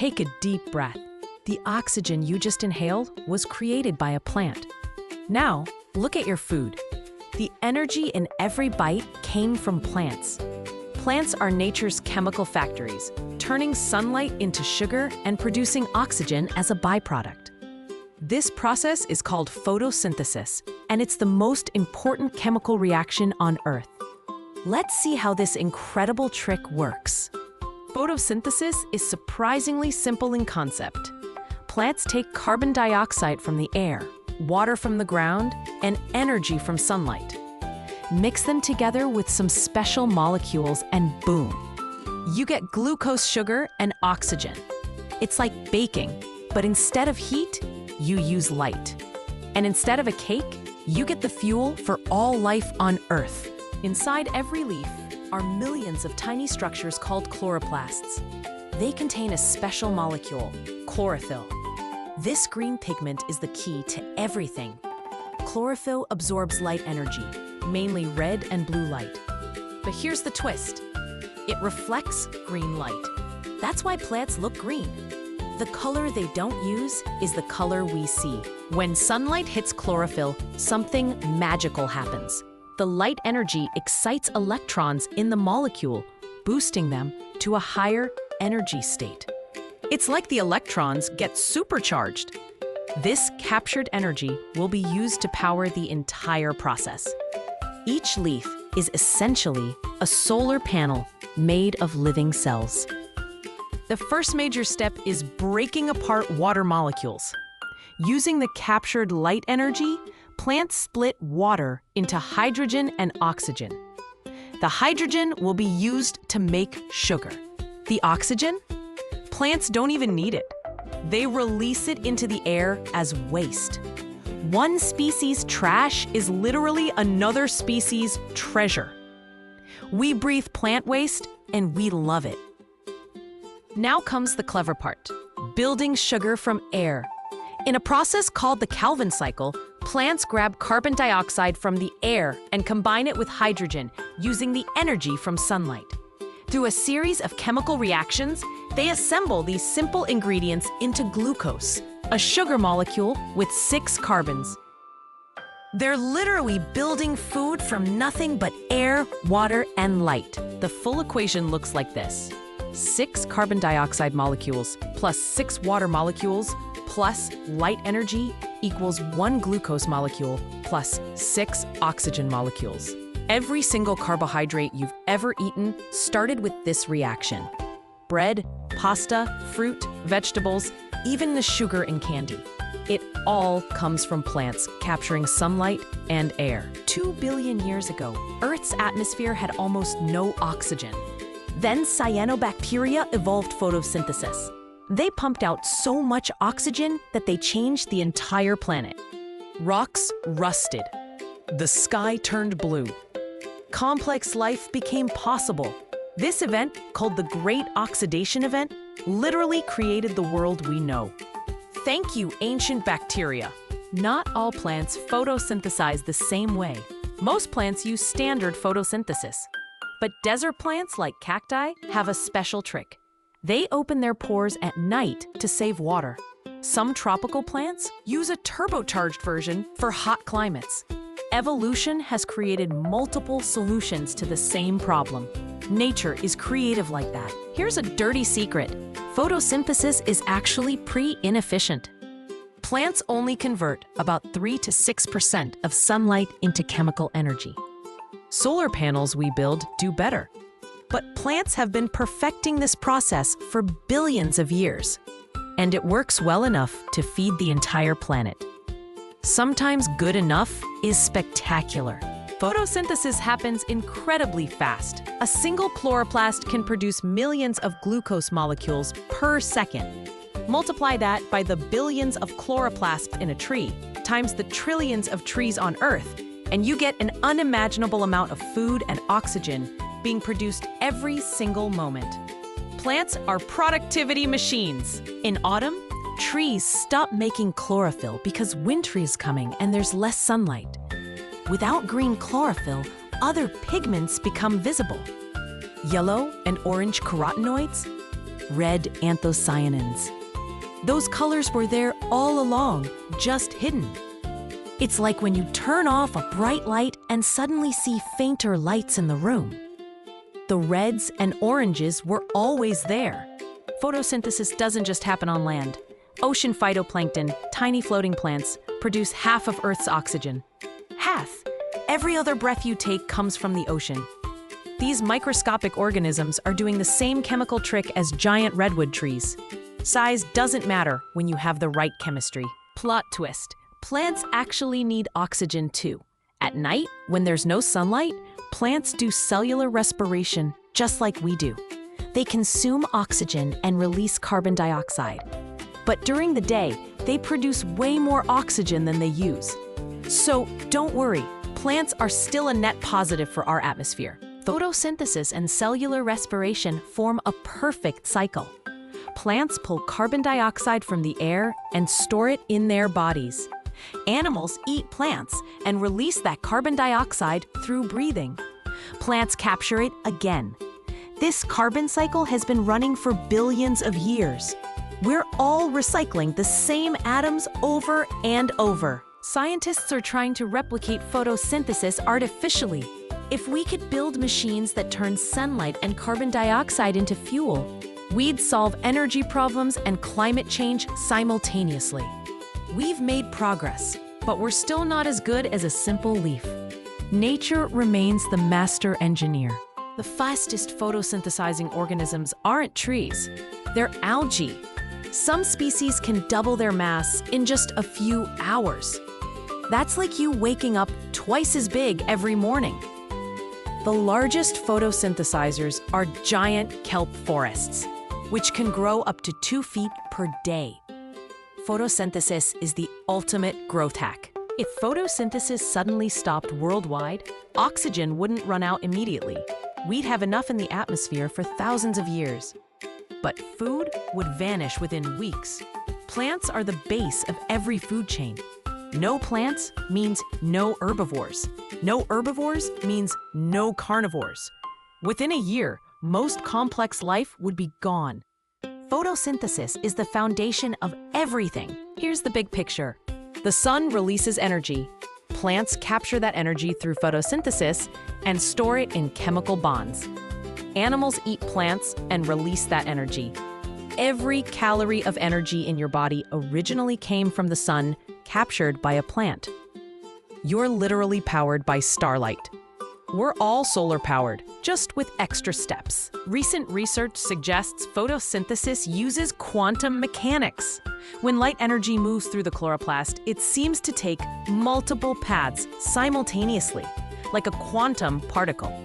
Take a deep breath. The oxygen you just inhaled was created by a plant. Now, look at your food. The energy in every bite came from plants. Plants are nature's chemical factories, turning sunlight into sugar and producing oxygen as a byproduct. This process is called photosynthesis, and it's the most important chemical reaction on Earth. Let's see how this incredible trick works. Photosynthesis is surprisingly simple in concept. Plants take carbon dioxide from the air, water from the ground, and energy from sunlight. Mix them together with some special molecules and boom! You get glucose sugar and oxygen. It's like baking, but instead of heat, you use light. And instead of a cake, you get the fuel for all life on Earth. Inside every leaf are millions of tiny structures called chloroplasts. They contain a special molecule, chlorophyll. This green pigment is the key to everything. Chlorophyll absorbs light energy, mainly red and blue light. But here's the twist. It reflects green light. That's why plants look green. The color they don't use is the color we see. When sunlight hits chlorophyll, something magical happens. The light energy excites electrons in the molecule, boosting them to a higher energy state. It's like the electrons get supercharged. This captured energy will be used to power the entire process. Each leaf is essentially a solar panel made of living cells. The first major step is breaking apart water molecules. Using the captured light energy, plants split water into hydrogen and oxygen. The hydrogen will be used to make sugar. The oxygen? Plants don't even need it. They release it into the air as waste. One species' trash is literally another species' treasure. We breathe plant waste, and we love it. Now comes the clever part, building sugar from air. In a process called the Calvin cycle, plants grab carbon dioxide from the air and combine it with hydrogen using the energy from sunlight. Through a series of chemical reactions, they assemble these simple ingredients into glucose, a sugar molecule with 6 carbons. They're literally building food from nothing but air, water, and light. The full equation looks like this. 6 carbon dioxide molecules plus 6 water molecules plus light energy equals 1 glucose molecule plus 6 oxygen molecules. Every single carbohydrate you've ever eaten started with this reaction. Bread, pasta, fruit, vegetables, even the sugar in candy. It all comes from plants capturing sunlight and air. 2 billion years ago, Earth's atmosphere had almost no oxygen. Then cyanobacteria evolved photosynthesis. They pumped out so much oxygen that they changed the entire planet. Rocks rusted. The sky turned blue. Complex life became possible. This event, called the Great Oxidation Event, literally created the world we know. Thank you, ancient bacteria. Not all plants photosynthesize the same way. Most plants use standard photosynthesis. But desert plants like cacti have a special trick. They open their pores at night to save water. Some tropical plants use a turbocharged version for hot climates. Evolution has created multiple solutions to the same problem. Nature is creative like that. Here's a dirty secret. Photosynthesis is actually pretty inefficient. Plants only convert about 3 to 6% of sunlight into chemical energy. Solar panels we build do better. But plants have been perfecting this process for billions of years. And it works well enough to feed the entire planet. Sometimes good enough is spectacular. Photosynthesis happens incredibly fast. A single chloroplast can produce millions of glucose molecules per second. Multiply that by the billions of chloroplasts in a tree, times the trillions of trees on Earth, and you get an unimaginable amount of food and oxygen being produced every single moment. Plants are productivity machines. In autumn, trees stop making chlorophyll because winter is coming and there's less sunlight. Without green chlorophyll, other pigments become visible. Yellow and orange carotenoids? red anthocyanins. Those colors were there all along, just hidden. It's like when you turn off a bright light and suddenly see fainter lights in the room. The reds and oranges were always there. Photosynthesis doesn't just happen on land. Ocean phytoplankton, tiny floating plants, produce half of Earth's oxygen. Half! Every other breath you take comes from the ocean. These microscopic organisms are doing the same chemical trick as giant redwood trees. Size doesn't matter when you have the right chemistry. Plot twist. Plants actually need oxygen too. At night, when there's no sunlight, plants do cellular respiration just like we do. They consume oxygen and release carbon dioxide. But during the day, they produce way more oxygen than they use. So don't worry, plants are still a net positive for our atmosphere. Photosynthesis and cellular respiration form a perfect cycle. Plants pull carbon dioxide from the air and store it in their bodies. Animals eat plants and release that carbon dioxide through breathing. Plants capture it again. This carbon cycle has been running for billions of years. We're all recycling the same atoms over and over. Scientists are trying to replicate photosynthesis artificially. If we could build machines that turn sunlight and carbon dioxide into fuel, we'd solve energy problems and climate change simultaneously. We've made progress, but we're still not as good as a simple leaf. Nature remains the master engineer. The fastest photosynthesizing organisms aren't trees, they're algae. Some species can double their mass in just a few hours. That's like you waking up twice as big every morning. The largest photosynthesizers are giant kelp forests, which can grow up to 2 feet per day. Photosynthesis is the ultimate growth hack. If photosynthesis suddenly stopped worldwide, oxygen wouldn't run out immediately. We'd have enough in the atmosphere for thousands of years. But food would vanish within weeks. Plants are the base of every food chain. No plants means no herbivores. No herbivores means no carnivores. Within a year, most complex life would be gone. Photosynthesis is the foundation of everything. Here's the big picture. The sun releases energy. Plants capture that energy through photosynthesis and store it in chemical bonds. Animals eat plants and release that energy. Every calorie of energy in your body originally came from the sun, captured by a plant. You're literally powered by starlight. We're all solar powered, just with extra steps. Recent research suggests photosynthesis uses quantum mechanics. When light energy moves through the chloroplast, it seems to take multiple paths simultaneously, like a quantum particle.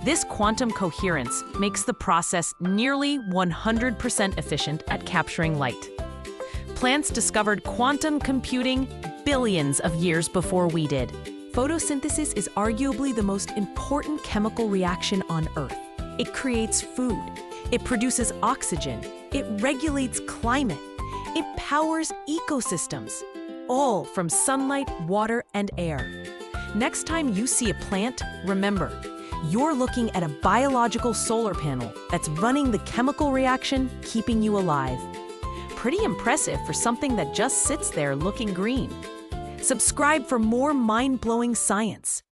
This quantum coherence makes the process nearly 100% efficient at capturing light. Plants discovered quantum computing billions of years before we did. Photosynthesis is arguably the most important chemical reaction on Earth. It creates food, it produces oxygen, it regulates climate, it powers ecosystems, all from sunlight, water, and air. Next time you see a plant, remember, you're looking at a biological solar panel that's running the chemical reaction, keeping you alive. Pretty impressive for something that just sits there looking green. Subscribe for more mind-blowing science.